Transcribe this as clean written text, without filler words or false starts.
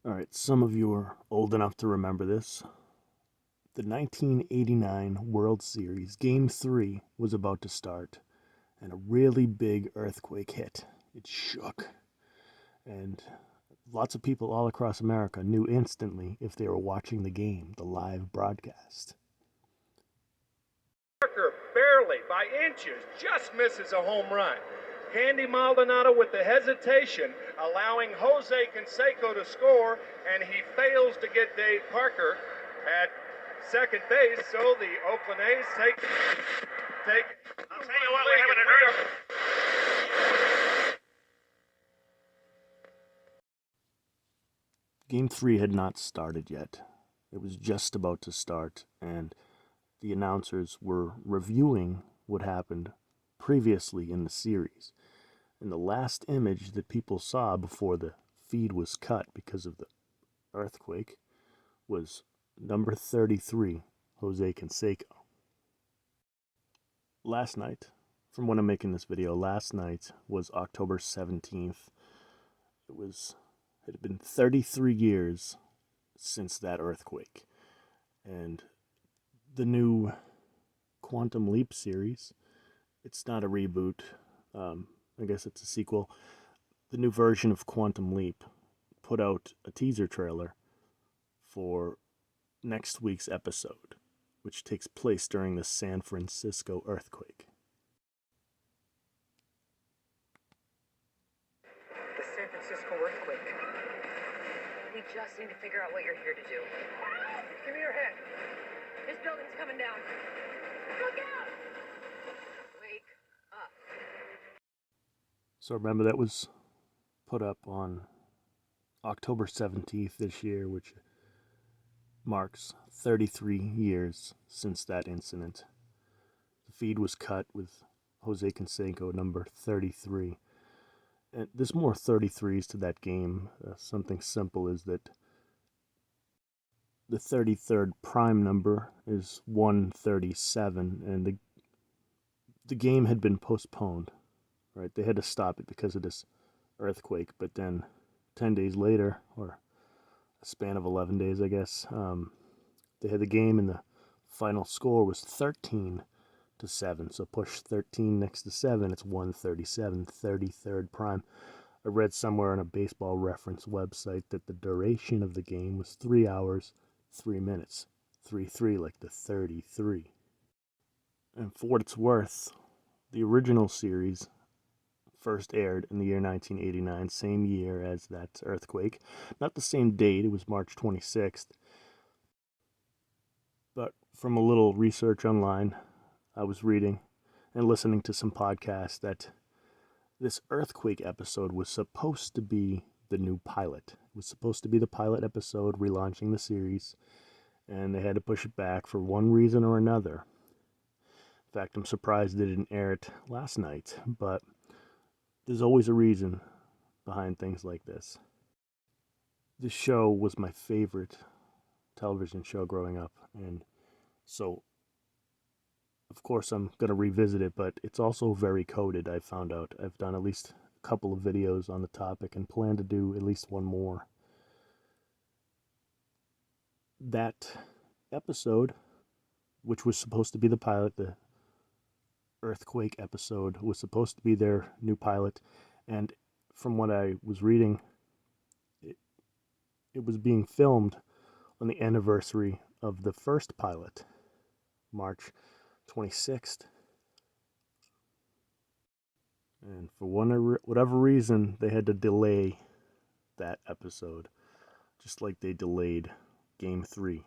All right, some of you are old enough to remember this. The 1989 World Series, Game 3 was about to start, and a really big earthquake hit. It shook. And lots of people all across America knew instantly if they were watching the game, the live broadcast. Parker barely, by inches, just misses a home run. Candy Maldonado with the hesitation, allowing Jose Canseco to score, and he fails to get Dave Parker at second base, so the Oakland A's take. I'll tell you what, we're having an earthquake. Game 3 had not started yet. It was just about to start, and the announcers were reviewing what happened previously in the series. And the last image that people saw before the feed was cut because of the earthquake was number 33, Jose Canseco. Last night, from when I'm making this video, last night was October 17th. It had been 33 years since that earthquake. And the new Quantum Leap series, it's not a reboot, I guess it's a sequel. The new version of Quantum Leap put out a teaser trailer for next week's episode, which takes place during the San Francisco earthquake. The San Francisco earthquake. We just need to figure out what you're here to do. Give me your head. This building's coming down. Look out! Wake up. So remember, that was put up on October 17th this year, which marks 33 years since that incident. The feed was cut with Jose Canseco, number 33. And there's more 33s to that game. Something simple is that the 33rd prime number is 137, and the game had been postponed. Right, they had to stop it because of this earthquake, but then 10 days later, or a span of 11 days, I guess, they had the game, and the final score was 13-7. So push 13 next to 7, it's 137, 33rd prime. I read somewhere on a baseball reference website that the duration of the game was 3 hours, 3 minutes. 3-3, like the 33. And for what it's worth, the original series first aired in the year 1989, same year as that earthquake. Not the same date, it was March 26th. But from a little research online, I was reading and listening to some podcasts that this earthquake episode was supposed to be the new pilot. It was supposed to be the pilot episode relaunching the series, and they had to push it back for one reason or another. In fact, I'm surprised they didn't air it last night, but there's always a reason behind things like this. This show was my favorite television show growing up, and so of course I'm going to revisit it, but it's also very coded, I found out. I've done at least a couple of videos on the topic and plan to do at least one more. That episode, which was supposed to be the pilot, the earthquake episode, was supposed to be their new pilot, and from what I was reading, it was being filmed on the anniversary of the first pilot, March 26th. And for whatever reason, they had to delay that episode, just like they delayed Game 3.